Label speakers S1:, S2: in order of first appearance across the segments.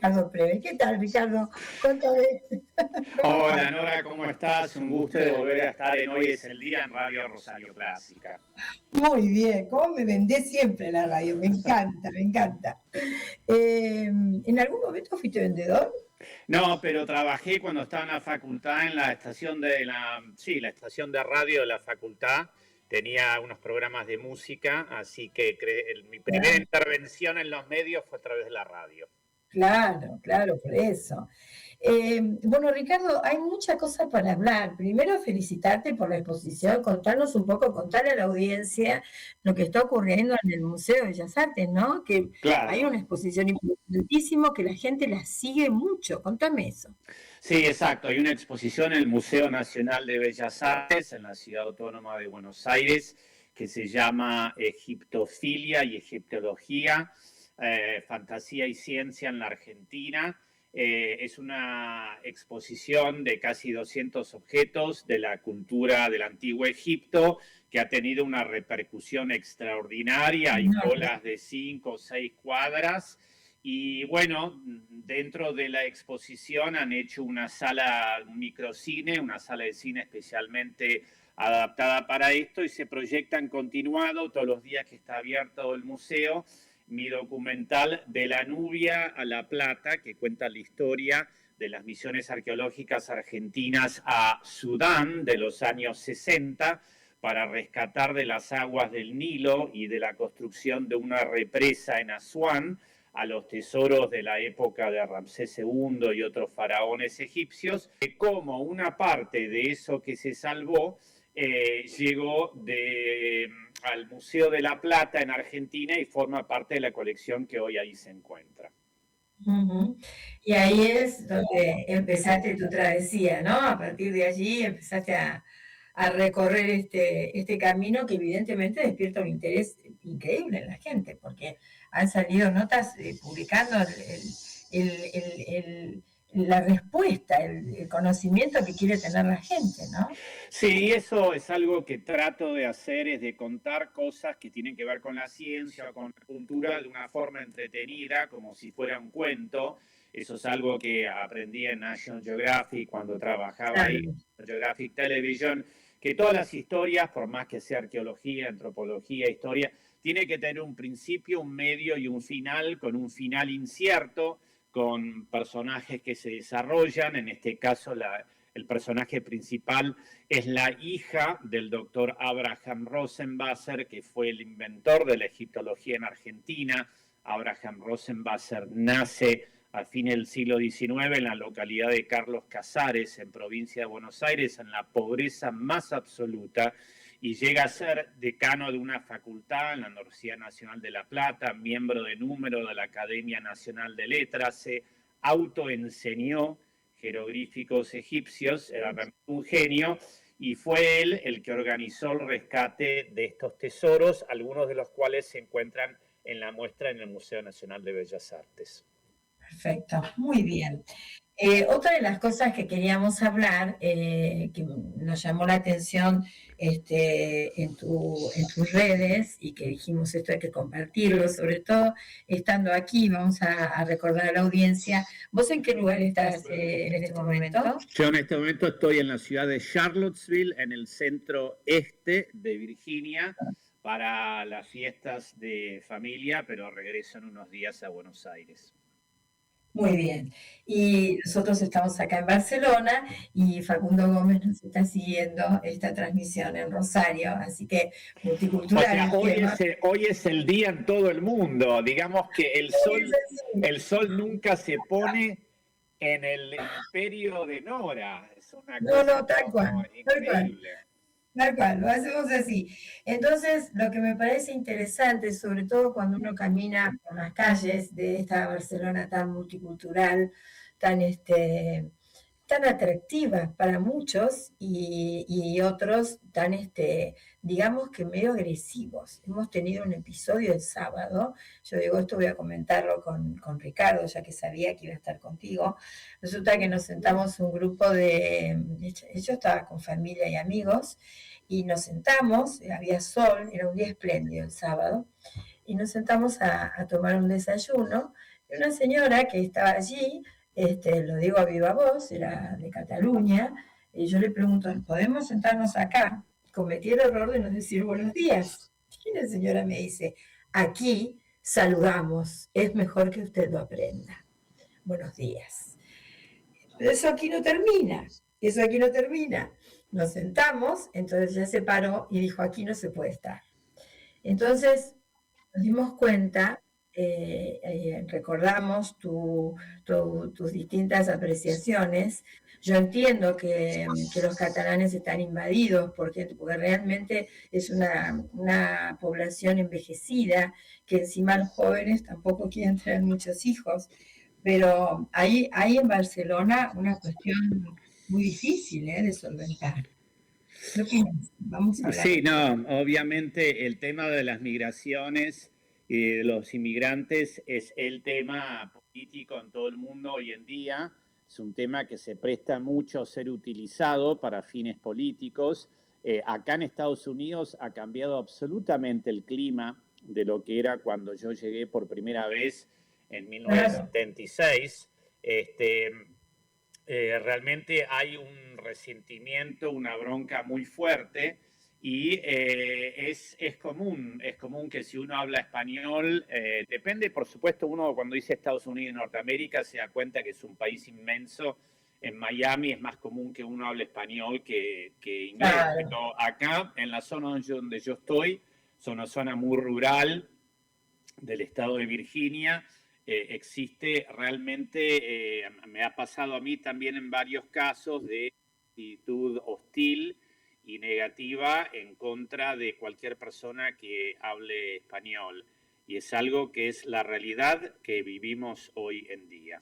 S1: Ricardo Preve. ¿Qué tal, Ricardo? Cuéntame. ¿Cómo
S2: Hola
S1: estás?
S2: Nora, ¿cómo estás? Un gusto de volver a estar en Hoy es el Día en Radio Rosario Clásica.
S1: Muy bien. ¿Cómo me vendés siempre la radio? Me encanta, me encanta. ¿En algún momento fuiste vendedor?
S2: No, pero trabajé cuando estaba en la facultad en la estación la estación de radio de la facultad. Tenía unos programas de música, así que mi primera
S1: Claro,
S2: intervención en los medios fue a través de la radio.
S1: claro, claro, por eso. Bueno, Ricardo, hay mucha cosa para hablar. Primero, felicitarte por la exposición, contarnos un poco, contarle a la audiencia lo que está ocurriendo en el Museo de Bellas Artes, ¿no? Que hay
S2: Claro.
S1: una exposición importantísima que la gente la sigue mucho. Contame eso.
S2: Sí, exacto. Hay una exposición en el Museo Nacional de Bellas Artes en la Ciudad Autónoma de Buenos Aires que se llama Egiptofilia y Egiptología, Fantasía y Ciencia en la Argentina. Es una exposición de casi 200 objetos de la cultura del antiguo Egipto que ha tenido una repercusión extraordinaria. Hay
S1: Enorme.
S2: colas de 5 o 6 cuadras. Y bueno, dentro de la exposición han hecho una sala, un microcine, una sala de cine especialmente adaptada para esto y se proyecta en continuado todos los días que está abierto el museo mi documental De la Nubia a La Plata, que cuenta la historia de las misiones arqueológicas argentinas a Sudán de los años 60 para rescatar de las aguas del Nilo y de la construcción de una represa en Asuán a los tesoros de la época de Ramsés II y otros faraones egipcios, como una parte de eso que se salvó llegó al Museo de La Plata en Argentina y forma parte de la colección que hoy ahí se encuentra.
S1: Ujú. Y ahí es donde empezaste tu travesía, ¿no? A partir de allí empezaste a recorrer este camino que evidentemente despierta un interés increíble en la gente, porque han salido notas publicando la respuesta, el conocimiento que quiere tener la gente, ¿no?
S2: Sí, eso es algo que trato de hacer, es de contar cosas que tienen que ver con la ciencia o con la cultura de una forma entretenida, como si fuera un cuento. Eso es algo que aprendí en National Geographic cuando trabajaba ahí,
S1: Claro.
S2: Geographic Television, que todas las historias, por más que sea arqueología, antropología, historia, tiene que tener un principio, un medio y un final, con un final incierto, con personajes que se desarrollan, en este caso el personaje principal es la hija del doctor Abraham Rosenwasser, que fue el inventor de la egiptología en Argentina. Abraham Rosenwasser nace a fines del siglo XIX en la localidad de Carlos Casares, en provincia de Buenos Aires, en la pobreza más absoluta, y llega a ser decano de una facultad en la Universidad Nacional de La Plata, miembro de número de la Academia Nacional de Letras, se autoenseñó jeroglíficos egipcios, era realmente un genio, y fue él el que organizó el rescate de estos tesoros, algunos de los cuales se encuentran en la muestra en el Museo Nacional de Bellas Artes.
S1: Perfecto, muy bien. Otra de las cosas que queríamos hablar, que nos llamó la atención en tus redes y que dijimos esto hay que compartirlo, sobre todo estando aquí, vamos a recordar a la audiencia. ¿Vos en qué lugar estás en este momento?
S2: Yo en este momento estoy en la ciudad de Charlottesville, en el centro este de Virginia, para las fiestas de familia, pero regreso en unos días a Buenos Aires.
S1: Muy bien. Y nosotros estamos acá en Barcelona y Facundo Gómez nos está siguiendo esta transmisión en Rosario, así que
S2: O
S1: multicultural
S2: sea,
S1: el tema.
S2: hoy es el día en todo el mundo. Digamos que el sol nunca se pone en el imperio de Nora. Es una
S1: No,
S2: cosa
S1: no, tal cual,
S2: como
S1: tal cual.
S2: increíble.
S1: Tal cual, lo hacemos así. Entonces, lo que me parece interesante, sobre todo cuando uno camina por las calles de esta Barcelona tan multicultural, tan, tan atractiva para muchos y otros tan, digamos que medio agresivos. Hemos tenido un episodio el sábado, yo digo, esto voy a comentarlo con Ricardo, ya que sabía que iba a estar contigo. Resulta que nos sentamos un grupo yo estaba con familia y amigos, y nos sentamos, había sol, era un día espléndido el sábado, y nos sentamos a tomar un desayuno, Una señora que estaba allí, lo digo a viva voz, era de Cataluña, y yo le pregunto, ¿podemos sentarnos acá? Cometí el error de no decir buenos días. Y la señora me dice, aquí saludamos, es mejor que usted lo aprenda. Buenos días. Pero eso aquí no termina, eso aquí no termina. Nos sentamos, entonces ya se paró y dijo, aquí no se puede estar. Entonces nos dimos cuenta, recordamos tus distintas apreciaciones. Yo entiendo que los catalanes están invadidos porque realmente es una población envejecida, que encima los jóvenes tampoco quieren tener muchos hijos, pero hay en Barcelona una cuestión muy difícil de solventar. ¿Qué opinas? Vamos a hablar.
S2: Sí, no, obviamente el tema de las migraciones y de los inmigrantes es el tema político en todo el mundo hoy en día. Es un tema que se presta mucho a ser utilizado para fines políticos. Acá en Estados Unidos ha cambiado absolutamente el clima de lo que era cuando yo llegué por primera vez en 1976. Realmente hay un resentimiento, una bronca muy fuerte y es común que si uno habla español, depende, por supuesto, uno cuando dice Estados Unidos y Norteamérica se da cuenta que es un país inmenso. En Miami es más común que uno hable español que inglés, claro. Pero acá, en la zona donde yo estoy, es una zona muy rural del estado de Virginia, existe realmente, me ha pasado a mí también en varios casos de actitud hostil y negativa en contra de cualquier persona que hable español. Y es algo que es la realidad que vivimos hoy en día.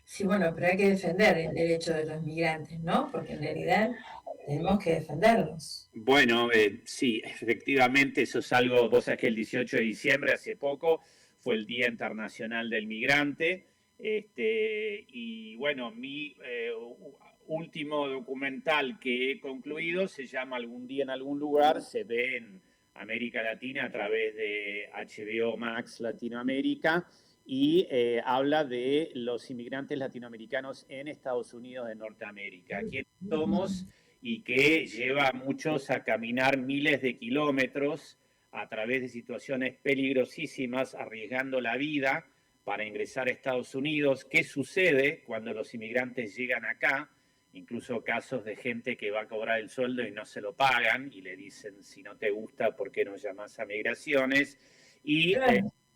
S1: Sí, bueno, pero hay que defender el derecho de los migrantes, ¿no? Porque en realidad tenemos que defenderlos.
S2: Bueno, sí, efectivamente, eso es algo, vos sabés que el 18 de diciembre, hace poco, fue el Día Internacional del Migrante, y bueno, mi último documental que he concluido se llama Algún día en algún lugar, se ve en América Latina a través de HBO Max Latinoamérica, y habla de los inmigrantes latinoamericanos en Estados Unidos de Norteamérica. ¿Quiénes somos? Y que lleva a muchos a caminar miles de kilómetros a través de situaciones peligrosísimas, arriesgando la vida para ingresar a Estados Unidos. ¿Qué sucede cuando los inmigrantes llegan acá? Incluso casos de gente que va a cobrar el sueldo y no se lo pagan y le dicen, si no te gusta, ¿por qué no llamas a migraciones? Y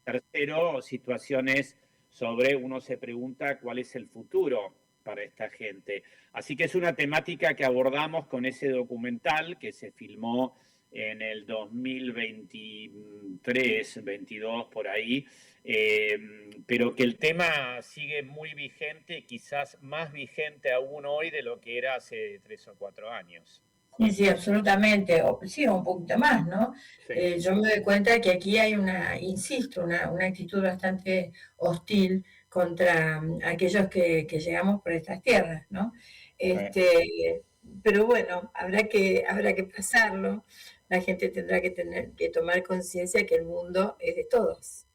S2: tercero, situaciones sobre, uno se pregunta cuál es el futuro para esta gente. Así que es una temática que abordamos con ese documental que se filmó en el 2023, 22, por ahí, pero que el tema sigue muy vigente, quizás más vigente aún hoy de lo que era hace 3 o 4 años.
S1: Sí, sí, absolutamente, o sí, un poquito más, ¿no? Sí. Yo me doy cuenta que aquí hay una actitud bastante hostil contra aquellos que llegamos por estas tierras, ¿no? Pero bueno, habrá que pasarlo. La gente tendrá que tomar conciencia que el mundo es de todos.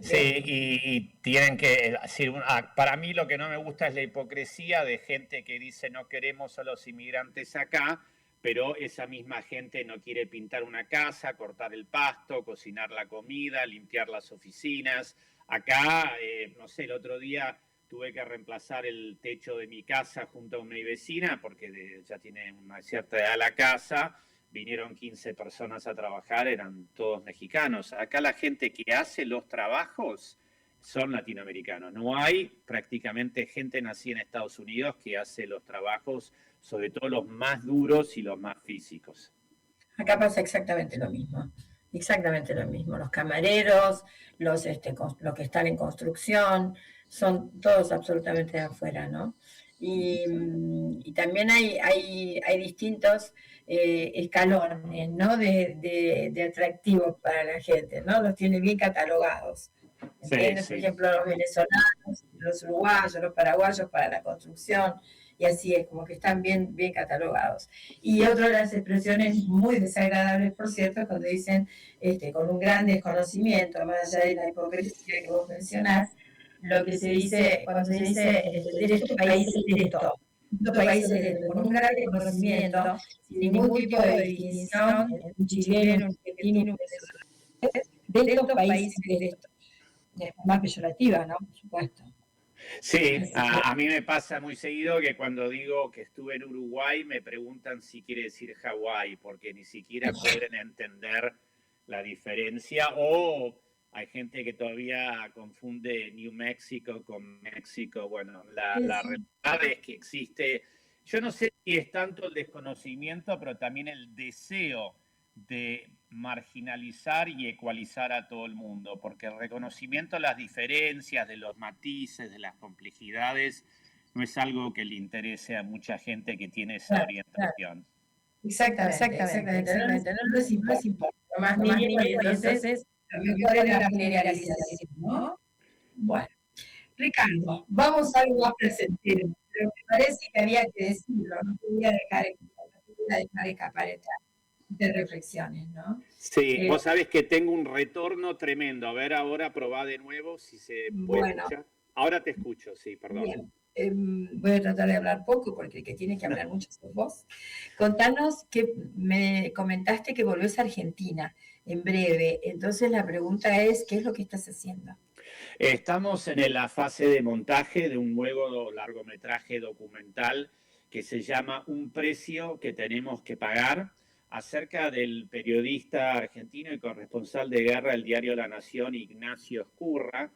S2: Sí, y tienen que decir, para mí lo que no me gusta es la hipocresía de gente que dice no queremos a los inmigrantes acá, pero esa misma gente no quiere pintar una casa, cortar el pasto, cocinar la comida, limpiar las oficinas. Acá, no sé, el otro día tuve que reemplazar el techo de mi casa junto a una vecina porque ya tiene una cierta edad la casa. Vinieron 15 personas a trabajar, eran todos mexicanos. Acá la gente que hace los trabajos son latinoamericanos. No hay prácticamente gente nacida en Estados Unidos que hace los trabajos, sobre todo los más duros y los más físicos.
S1: Acá pasa exactamente lo mismo. Exactamente lo mismo. Los camareros, los que están en construcción, son todos absolutamente de afuera, ¿no? Y también hay distintos escalones, ¿no? De atractivos para la gente, ¿no? Los tiene bien catalogados. Sí, por ejemplo, los venezolanos, los uruguayos, los paraguayos para la construcción, y así es, como que están bien, bien catalogados. Y otra de las expresiones muy desagradables, por cierto, es cuando dicen con un gran desconocimiento, más allá de la hipocresía que vos mencionás, lo que se dice, cuando se dice de estos países de esto, estos países de esto, con un gran desconocimiento, sin ningún tipo de distinción, un chileno, un argentino, un de estos países de esto, de forma peyorativa, ¿no? Por supuesto.
S2: Sí, a mí me pasa muy seguido que cuando digo que estuve en Uruguay me preguntan si quiere decir Hawái, porque ni siquiera pueden entender la diferencia, o hay gente que todavía confunde New Mexico con México. Bueno, la realidad es que existe, yo no sé si es tanto el desconocimiento, pero también el deseo de marginalizar y ecualizar a todo el mundo, porque el reconocimiento de las diferencias, de los matices, de las complejidades, no es algo que le interese a mucha gente que tiene esa orientación.
S1: Exactamente. No les importa. Más mínimo, y entonces lo mejor es la generalización, ¿no? Bueno, Ricardo, vamos a algo más presentero, pero me parece que había que decirlo, no podía dejar escapar de reflexiones, ¿no?
S2: Sí, vos sabés que tengo un retorno tremendo. A ver, ahora probá de nuevo si se puede escuchar. Ahora te escucho, sí, perdón.
S1: Bien. Voy a tratar de hablar poco porque el que tiene que hablar mucho sos vos. Contanos que me comentaste que volvés a Argentina en breve. Entonces la pregunta es, ¿qué es lo que estás haciendo?
S2: Estamos en la fase de montaje de un nuevo largometraje documental que se llama Un precio que tenemos que pagar, acerca del periodista argentino y corresponsal de guerra del diario La Nación, Ignacio Ezcurra,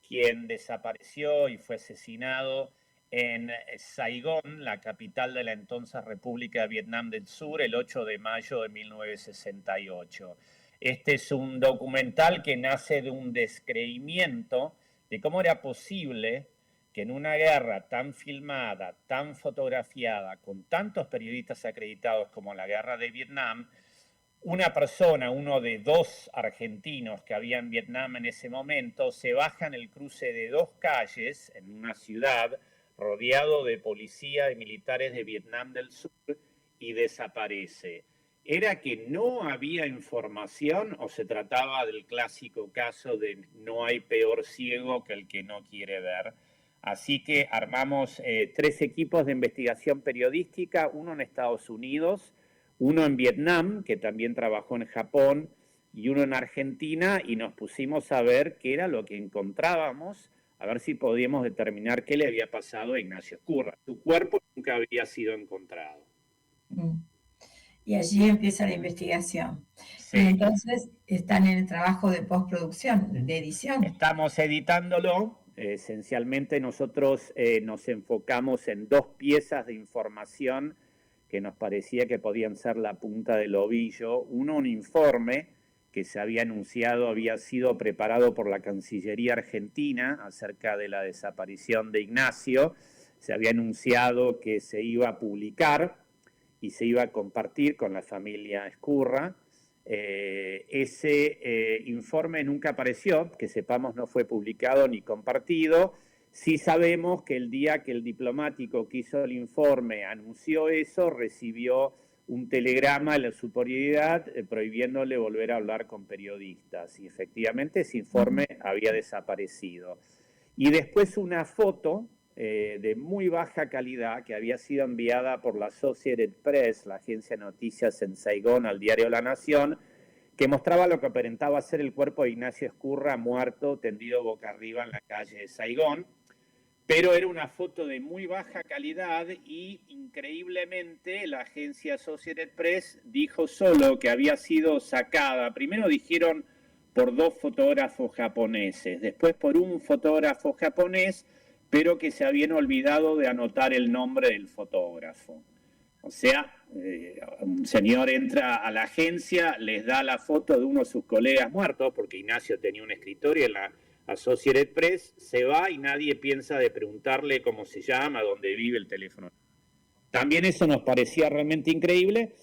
S2: quien desapareció y fue asesinado en Saigón, la capital de la entonces República de Vietnam del Sur, el 8 de mayo de 1968. Este es un documental que nace de un descreimiento de cómo era posible que en una guerra tan filmada, tan fotografiada, con tantos periodistas acreditados como la guerra de Vietnam, una persona, uno de dos argentinos que había en Vietnam en ese momento, se baja en el cruce de dos calles en una ciudad rodeado de policía y militares de Vietnam del Sur y desaparece. ¿Era que no había información o se trataba del clásico caso de no hay peor ciego que el que no quiere ver? Así que armamos 3 equipos de investigación periodística, uno en Estados Unidos, uno en Vietnam, que también trabajó en Japón, y uno en Argentina, y nos pusimos a ver qué era lo que encontrábamos, a ver si podíamos determinar qué le había pasado a Ignacio Ezcurra. Su cuerpo nunca había sido encontrado.
S1: Y allí empieza la investigación. Sí. Y entonces están en el trabajo de postproducción, de edición.
S2: Estamos editándolo. Esencialmente nosotros nos enfocamos en 2 piezas de información que nos parecía que podían ser la punta del ovillo. Uno, un informe que se había anunciado, había sido preparado por la Cancillería Argentina acerca de la desaparición de Ignacio. Se había anunciado que se iba a publicar y se iba a compartir con la familia Ezcurra. Ese informe nunca apareció, que sepamos no fue publicado ni compartido. Sí sabemos que el día que el diplomático que hizo el informe anunció eso, recibió un telegrama de la superioridad prohibiéndole volver a hablar con periodistas. Y efectivamente ese informe había desaparecido. Y después una foto de muy baja calidad que había sido enviada por la Associated Press, la agencia de noticias en Saigón, al diario La Nación, que mostraba lo que aparentaba ser el cuerpo de Ignacio Ezcurra muerto, tendido boca arriba en la calle de Saigón, pero era una foto de muy baja calidad y increíblemente la agencia Associated Press dijo solo que había sido sacada, primero dijeron por 2 fotógrafos japoneses, después por un fotógrafo japonés, pero que se habían olvidado de anotar el nombre del fotógrafo. O sea, un señor entra a la agencia, les da la foto de uno de sus colegas muertos, porque Ignacio tenía un escritorio en la Associated Press, se va y nadie piensa de preguntarle cómo se llama, dónde vive, el teléfono. También eso nos parecía realmente increíble,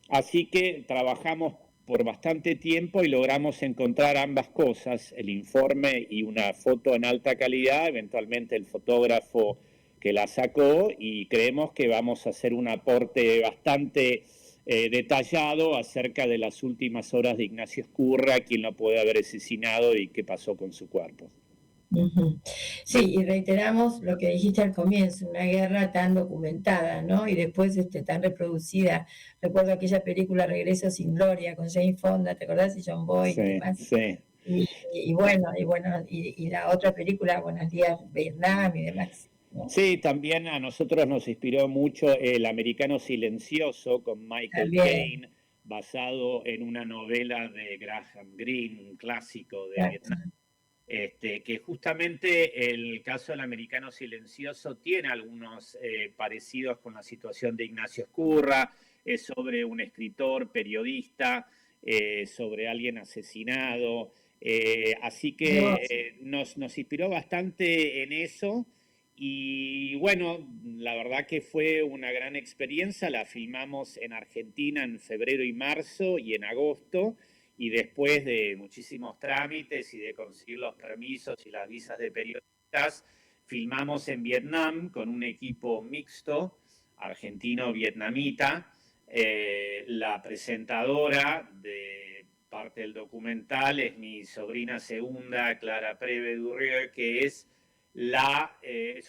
S2: así que trabajamos por bastante tiempo y logramos encontrar ambas cosas, el informe y una foto en alta calidad. Eventualmente el fotógrafo que la sacó, y creemos que vamos a hacer un aporte bastante detallado acerca de las últimas horas de Ignacio Ezcurra, quién lo puede haber asesinado y qué pasó con su cuerpo.
S1: Ujú. Sí, y reiteramos lo que dijiste al comienzo, una guerra tan documentada, ¿no? Y después tan reproducida. Recuerdo aquella película Regreso sin Gloria con Jane Fonda, ¿te acordás? Y John Boyd y
S2: Sí,
S1: demás.
S2: sí.
S1: Y la otra película, Buenos Días, Vietnam y demás, ¿no?
S2: Sí, también a nosotros nos inspiró mucho El Americano Silencioso con Michael
S1: También,
S2: Caine, basado en una novela de Graham Greene, un clásico de
S1: exacto.
S2: Vietnam. Que justamente el caso del Americano Silencioso tiene algunos parecidos con la situación de Ignacio Ezcurra, es sobre un escritor, periodista, sobre alguien asesinado, así que nos inspiró bastante en eso. Y bueno, la verdad que fue una gran experiencia, la filmamos en Argentina en febrero y marzo y en agosto, y después de muchísimos trámites y de conseguir los permisos y las visas de periodistas, filmamos en Vietnam con un equipo mixto, argentino-vietnamita. La presentadora de parte del documental es mi sobrina segunda, Clara Preve Durrieu, que es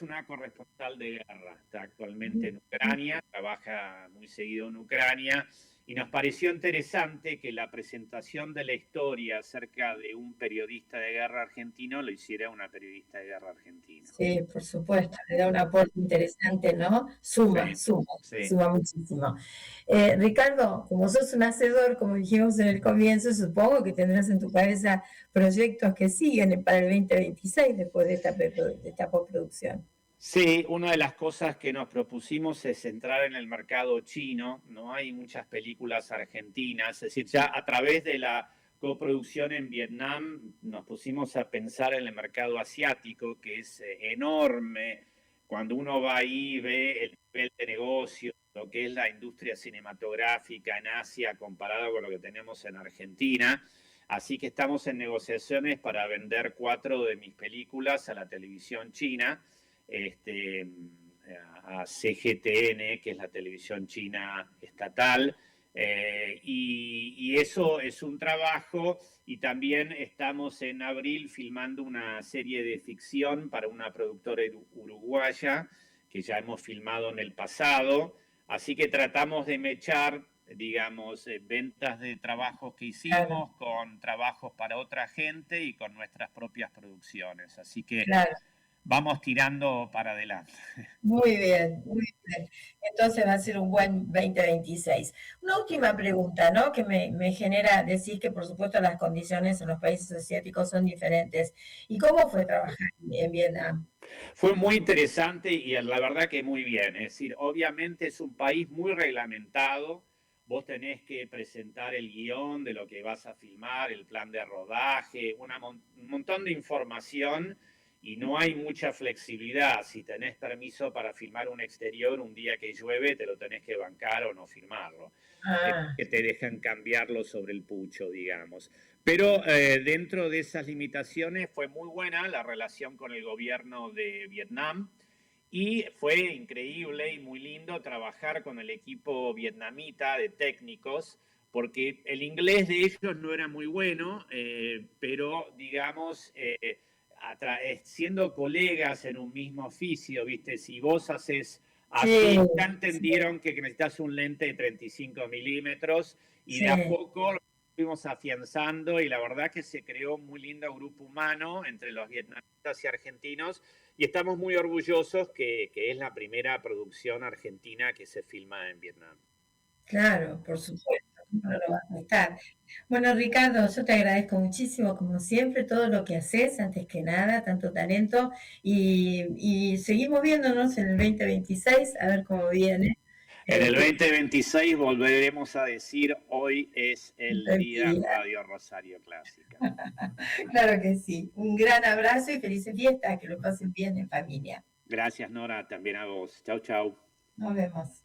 S2: una corresponsal de guerra, está actualmente en Ucrania, trabaja muy seguido en Ucrania, y nos pareció interesante que la presentación de la historia acerca de un periodista de guerra argentino lo hiciera una periodista de guerra argentina.
S1: Sí, por supuesto, le da un aporte interesante, ¿no? Suma,
S2: Sí,
S1: suma,
S2: sí.
S1: suma muchísimo. Ricardo, como sos un hacedor, como dijimos en el comienzo, supongo que tendrás en tu cabeza proyectos que siguen para el 2026 después de esta postproducción.
S2: Sí, una de las cosas que nos propusimos es entrar en el mercado chino. No hay muchas películas argentinas, es decir, ya a través de la coproducción en Vietnam nos pusimos a pensar en el mercado asiático, que es enorme. Cuando uno va ahí y ve el nivel de negocio, lo que es la industria cinematográfica en Asia comparado con lo que tenemos en Argentina. Así que estamos en negociaciones para vender 4 de mis películas a la televisión china, a CGTN, que es la televisión china estatal, y eso es un trabajo. Y también estamos en abril filmando una serie de ficción para una productora uruguaya que ya hemos filmado en el pasado, así que tratamos de mechar, digamos, ventas de trabajos que hicimos con trabajos para otra gente y con nuestras propias producciones, así que
S1: Claro.
S2: Vamos tirando para adelante.
S1: Muy bien, muy bien. Entonces va a ser un buen 2026. Una última pregunta, ¿no? Que me genera decir que, por supuesto, las condiciones en los países asiáticos son diferentes. ¿Y cómo fue trabajar en Vietnam?
S2: Fue muy interesante y la verdad que muy bien. Es decir, obviamente es un país muy reglamentado. Vos tenés que presentar el guión de lo que vas a filmar, el plan de rodaje, un montón de información, y no hay mucha flexibilidad. Si tenés permiso para filmar un exterior un día que llueve, te lo tenés que bancar o no filmarlo. Que te dejan cambiarlo sobre el pucho, digamos. Pero dentro de esas limitaciones fue muy buena la relación con el gobierno de Vietnam, y fue increíble y muy lindo trabajar con el equipo vietnamita de técnicos, porque el inglés de ellos no era muy bueno, pero digamos, siendo colegas en un mismo oficio, ¿viste? Si vos haces así,
S1: Sí,
S2: ya entendieron que necesitas un lente de 35 milímetros, y de a
S1: sí.
S2: poco lo fuimos afianzando, y la verdad que se creó un muy lindo grupo humano entre los vietnamitas y argentinos, y estamos muy orgullosos que es la primera producción argentina que se filma en Vietnam.
S1: Claro, por supuesto, no lo vas a estar. Bueno, Ricardo, yo te agradezco muchísimo, como siempre, todo lo que haces, antes que nada, tanto talento, y seguimos viéndonos en el 2026, a ver cómo viene.
S2: En el
S1: Que
S2: 2026 volveremos a decir: hoy es el día
S1: tranquila.
S2: Radio Rosario Clásica.
S1: Claro que sí. Un gran abrazo y felices fiestas, que lo pasen bien en familia.
S2: Gracias, Nora, también a vos. Chau, chau.
S1: Nos vemos.